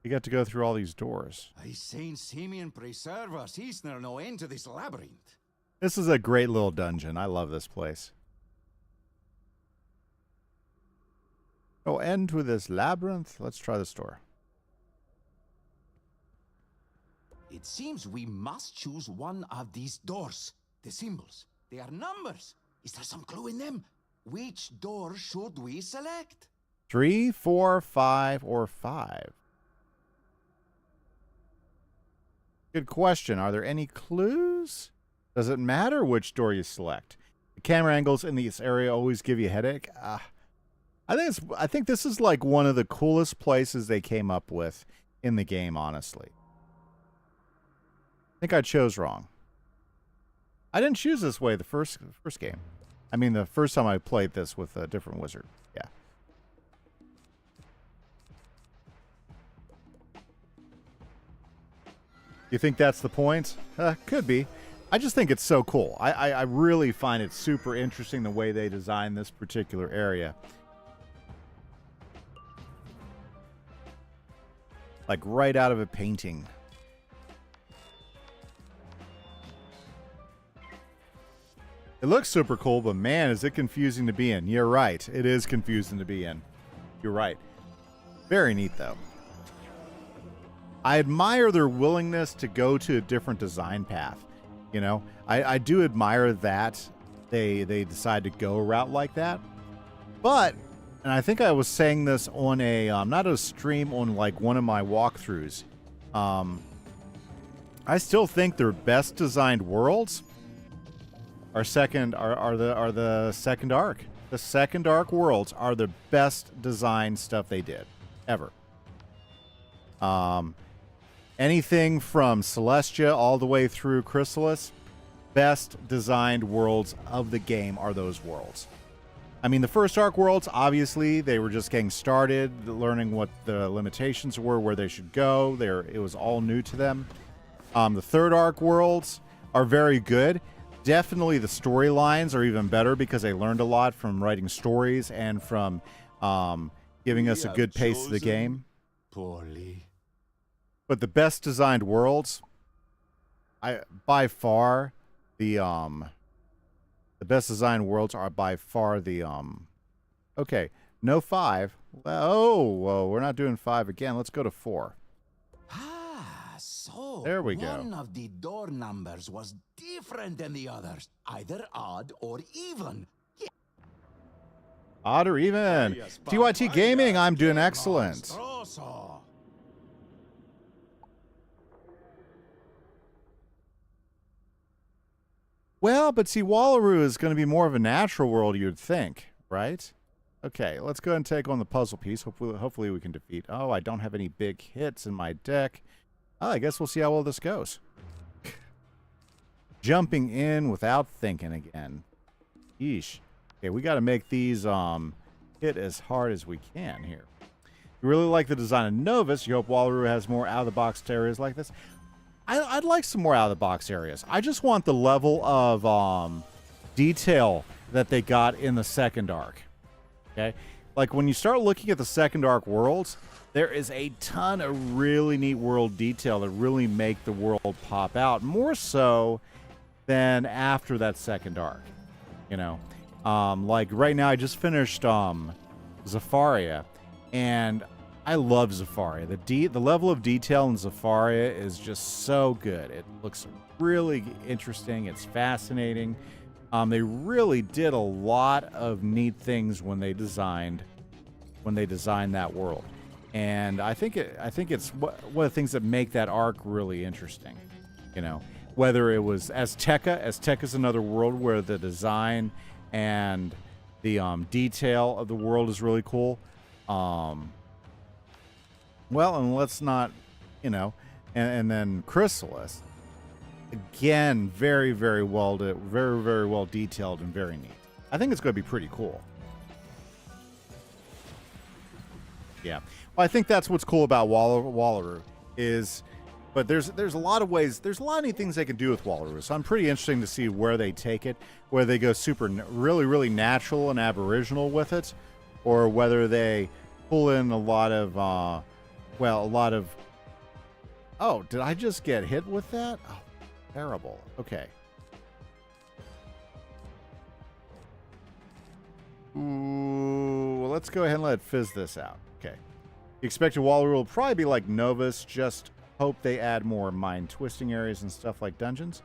You got to go through all these doors. I Saint Simeon preserve us. Is there no end to this labyrinth? This is a great little dungeon. I love this place. No end to this labyrinth. Let's try this door. It seems we must choose one of these doors. The symbols, they are numbers. Is there some clue in them? Which door should we select? 3, 4, 5, or 5? Good question. Are there any clues? Does it matter which door you select? The camera angles in this area always give you a headache. I think this is like one of the coolest places they came up with in the game, honestly. I think I chose wrong. I didn't choose this way the first game. I mean, the first time I played this with a different wizard. Yeah. You think that's the point? Could be. I just think it's so cool. I really find it super interesting the way they designed this particular area. Like right out of a painting. It looks super cool, but man, is it confusing to be in. You're right. It is confusing to be in. You're right. Very neat, though. I admire their willingness to go to a different design path. You know, I do admire that they decide to go a route like that. But, and I think I was saying this on a, not a stream, on like one of my walkthroughs. I still think their best designed worlds are the second arc. The second arc worlds are the best designed stuff they did ever. Anything from Celestia all the way through Chrysalis, best designed worlds of the game are those worlds. I mean, the first arc worlds, obviously, they were just getting started, learning what the limitations were, where they should go. It was all new to them. The third arc worlds are very good. Definitely the storylines are even better because they learned a lot from writing stories and from giving us a good pace of the game. Poorly. But the best designed worlds, by far, the best designed worlds are by far the Okay, no 5. Oh, whoa, we're not doing 5 again. Let's go to 4. Ah, so There we go. one of the door numbers was different than the others, either odd or even. Odd or even. TYT Gaming, I'm doing excellent. Monstruoso. Well, but see, Wallaroo is going to be more of a natural world, you'd think, right? Okay, let's go ahead and take on the puzzle piece. Hopefully we can defeat. Oh, I don't have any big hits in my deck. Oh, I guess we'll see how well this goes. Jumping in without thinking again. Yeesh. Okay, we got to make these hit as hard as we can here. You really like the design of Novus. You hope Wallaroo has more out-of-the-box areas like this. I'd like some more out-of-the-box areas. I just want the level of detail that they got in the second arc. Okay? Like, when you start looking at the second arc worlds, there is a ton of really neat world detail that really make the world pop out, more so than after that second arc. You know? Like, right now, I just finished Zafaria, and I love Zafaria. The level of detail in Zafaria is just so good. It looks really interesting. It's fascinating. They really did a lot of neat things when they designed that world, and I think it's one of the things that make that arc really interesting. You know, whether it was Azteca's another world where the design and the detail of the world is really cool. Well, and let's not, you know, and then Chrysalis, again, very, very well detailed and very neat. I think it's going to be pretty cool. Yeah, well, I think that's what's cool about Wallaroo is, but there's a lot of ways, there's a lot of neat things they can do with Wallaroo. So I'm pretty interesting to see where they take it, whether they go really, really natural and aboriginal with it, or whether they pull in a lot of oh, did I just get hit with that? Oh, terrible. Okay. Ooh, well, let's go ahead and let Fizz this out. Okay. The expected Wallaroo will probably be like Novus, just hope they add more mind-twisting areas and stuff like dungeons.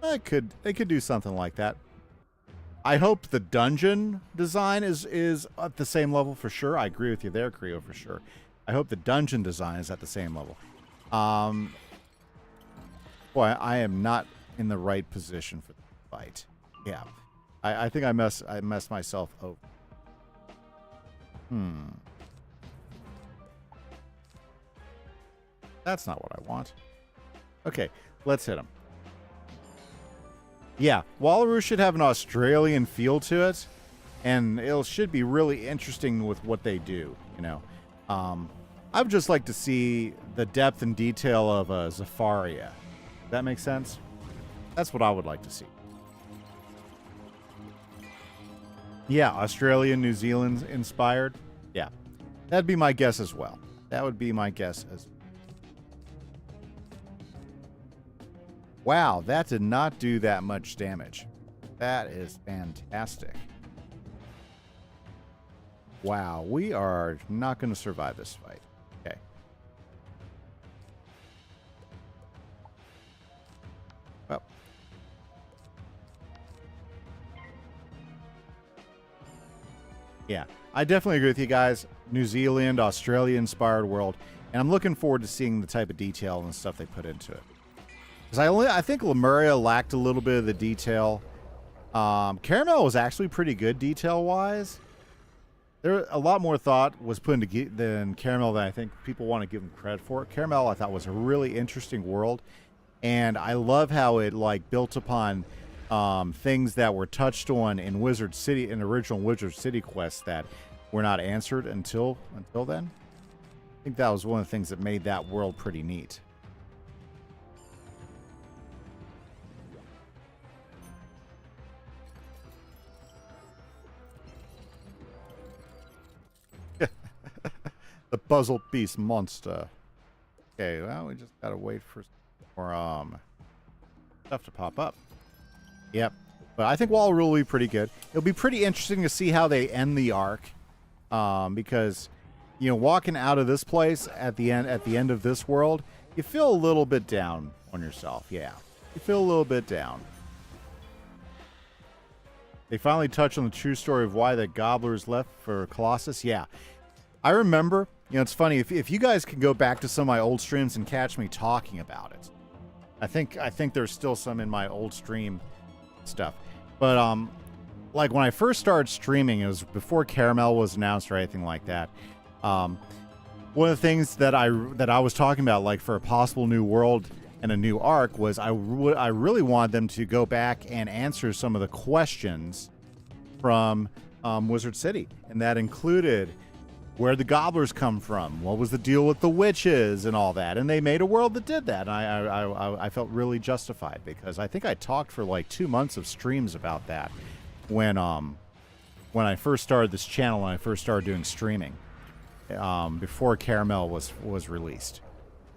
They could do something like that. I hope the dungeon design is at the same level for sure. I agree with you there, Creo, for sure. I hope the dungeon design is at the same level. Boy, I am not in the right position for the fight. Yeah. I think I messed myself over. That's not what I want. Okay, let's hit him. Yeah, Wallaroo should have an Australian feel to it, and it should be really interesting with what they do, you know. I would just like to see the depth and detail of Zafaria. Does that make sense? That's what I would like to see. Yeah, Australian, New Zealand inspired. Yeah, that'd be my guess as well. That would be my guess as well. Wow, that did not do that much damage. That is fantastic. Wow, we are not going to survive this fight. Okay. Well. Yeah, I definitely agree with you guys. New Zealand, Australia-inspired world. And I'm looking forward to seeing the type of detail and stuff they put into it. Because I think Lemuria lacked a little bit of the detail. Caramel was actually pretty good detail-wise. There a lot more thought was put into than Caramel than I think people want to give them credit for. Caramel, I thought, was a really interesting world, and I love how it like built upon things that were touched on in Wizard City, in original Wizard City quests that were not answered until then. I think that was one of the things that made that world pretty neat. The puzzle piece monster. Okay, well, we just gotta wait for more stuff to pop up. Yep. But I think Wallaroo will be pretty good. It'll be pretty interesting to see how they end the arc. because walking out of this place at the end of this world, you feel a little bit down on yourself. Yeah, you feel a little bit down. They finally touch on the true story of why the gobblers left for Colossus. Yeah, I remember. It's funny if you guys can go back to some of my old streams and catch me talking about it. I think there's still some in my old stream stuff, but like when I first started streaming, it was before Caramel was announced or anything like that. One of the things that I was talking about, like for a possible new world and a new arc, was I really wanted them to go back and answer some of the questions from Wizard City, and that included where the gobblers come from, what was the deal with the witches, and all that. And they made a world that did that, and I felt really justified, because I think I talked for like 2 months of streams about that when I first started this channel and I first started doing streaming, before Caramel was released.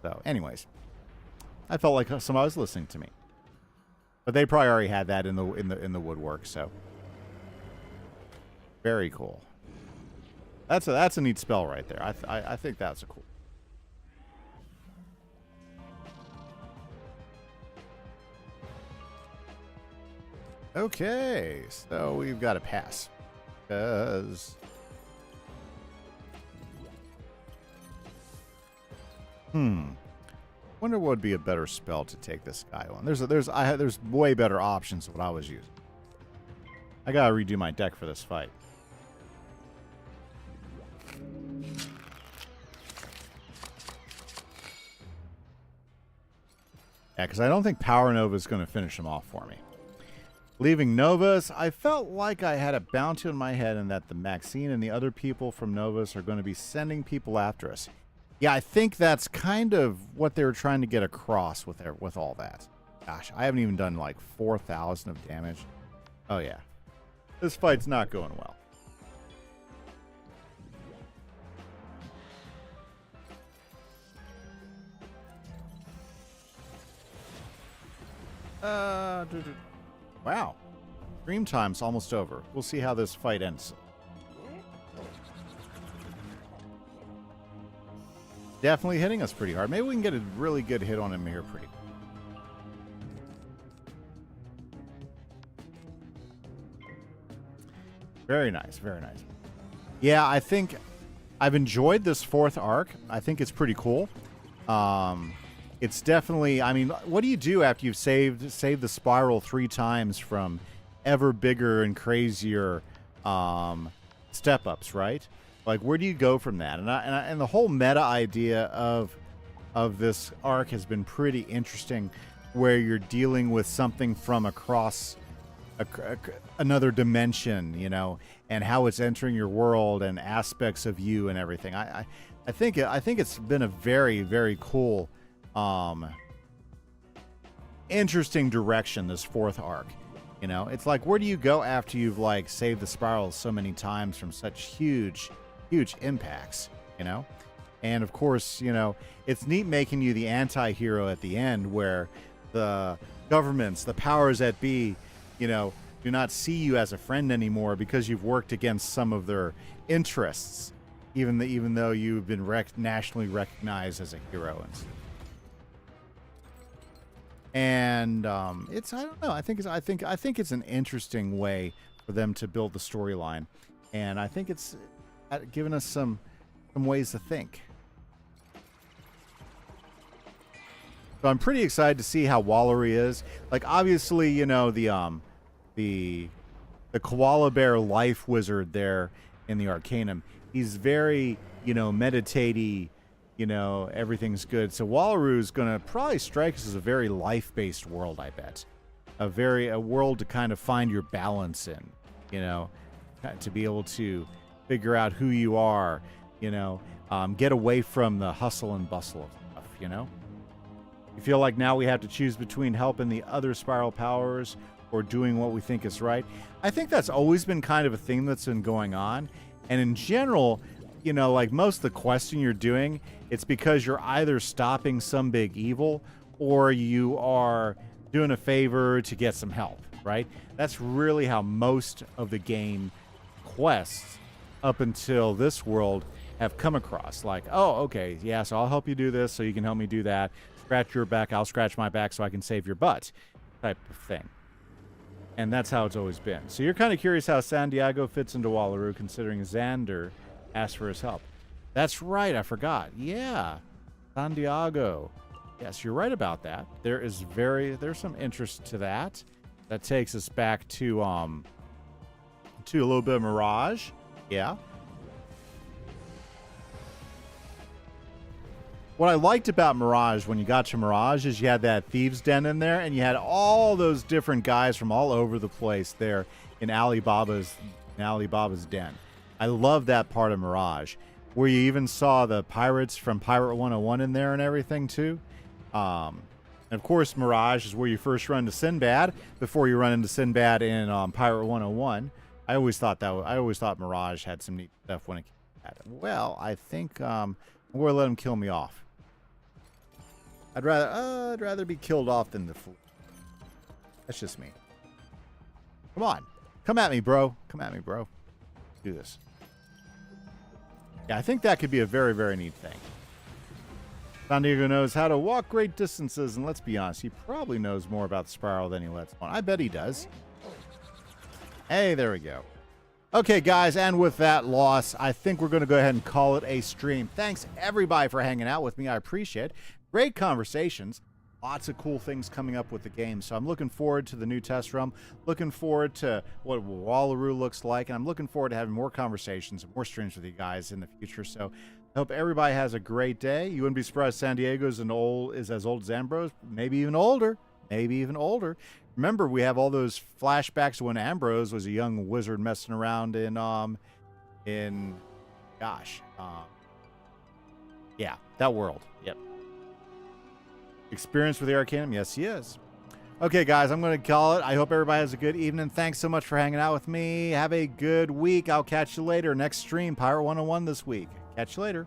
So, anyways, I felt like somebody was listening to me, but they probably already had that in the woodwork. So, very cool. That's a neat spell right there. I think that's a cool. Okay, so we've got to pass, because wonder what would be a better spell to take this guy on. There's way better options than what I was using. I gotta redo my deck for this fight. Yeah, because I don't think Power Nova is going to finish him off for me. Leaving Novus, I felt like I had a bounty on my head and that the Maxine and the other people from Novus are going to be sending people after us. Yeah, I think that's kind of what they were trying to get across with all that. Gosh, I haven't even done like 4,000 of damage. Oh yeah. This fight's not going well. Wow. Stream time's almost over. We'll see how this fight ends. Definitely hitting us pretty hard. Maybe we can get a really good hit on him here pretty. Very nice, very nice. Yeah, I think I've enjoyed this fourth arc. I think it's pretty cool. It's definitely, I mean, what do you do after you've saved the spiral 3 times from ever bigger and crazier step-ups, right? Like, where do you go from that? And the whole meta idea of this arc has been pretty interesting, where you're dealing with something from across another dimension, and how it's entering your world and aspects of you and everything. I think it's been a very, very cool, interesting direction, this fourth arc. It's like, where do you go after you've like saved the spirals so many times from such huge impacts, and of course, it's neat making you the anti-hero at the end, where the governments, the powers that be, do not see you as a friend anymore because you've worked against some of their interests, even though you've been nationally recognized as a hero. And it's, I don't know, I think it's an interesting way for them to build the storyline, and I think it's given us some ways to think. So I'm pretty excited to see how Wallery is. Like, obviously, the koala bear life wizard there in the Arcanum, he's very, meditate-y, everything's good. So Wallery's going to probably strike us as a very life-based world, I bet. A world to kind of find your balance in, to be able to figure out who you are, get away from the hustle and bustle of stuff, You feel like now we have to choose between helping the other spiral powers or doing what we think is right. I think that's always been kind of a thing that's been going on. And in general, like most of the questing you're doing, it's because you're either stopping some big evil or you are doing a favor to get some help, right? That's really how most of the game quests up until this world have come across. Like, oh, okay, yeah, so I'll help you do this so you can help me do that. Scratch your back, I'll scratch my back so I can save your butt, type of thing. And that's how it's always been. So you're kind of curious how San Diego fits into Wallaroo, considering Xander asked for his help. That's right, I forgot. Yeah, San Diego. Yes, you're right about that. There's some interest to that. That takes us back to a little bit of Mirage. Yeah. What I liked about Mirage when you got to Mirage is you had that thieves' den in there, and you had all those different guys from all over the place there in Alibaba's den. I love that part of Mirage, where you even saw the pirates from Pirate 101 in there and everything too. And of course, Mirage is where you first run into Sinbad before you run into Sinbad in Pirate 101. I always thought Mirage had some neat stuff when it came to that. Well, I think I'm going to let him kill me off. I'd rather be killed off than the fool. That's just me. Come on. Come at me, bro. Come at me, bro. Do this. Yeah, I think that could be a very, very neat thing. San Diego knows how to walk great distances, and let's be honest, he probably knows more about the spiral than he lets on. I bet he does. Hey, there we go. Okay, guys, and with that loss, I think we're going to go ahead and call it a stream. Thanks, everybody, for hanging out with me. I appreciate it. Great conversations. Lots of cool things coming up with the game. So I'm looking forward to the new test room, looking forward to what Wallaroo looks like, and I'm looking forward to having more conversations and more streams with you guys in the future. So I hope everybody has a great day. You wouldn't be surprised San Diego is as old as Ambrose, maybe even older. Maybe even older. Remember, we have all those flashbacks to when Ambrose was a young wizard messing around yeah, that world. Yep. Experienced with the Arcanum? Yes, he is. Okay, guys, I'm going to call it. I hope everybody has a good evening. Thanks so much for hanging out with me. Have a good week. I'll catch you later. Next stream, Pirate 101 this week. Catch you later.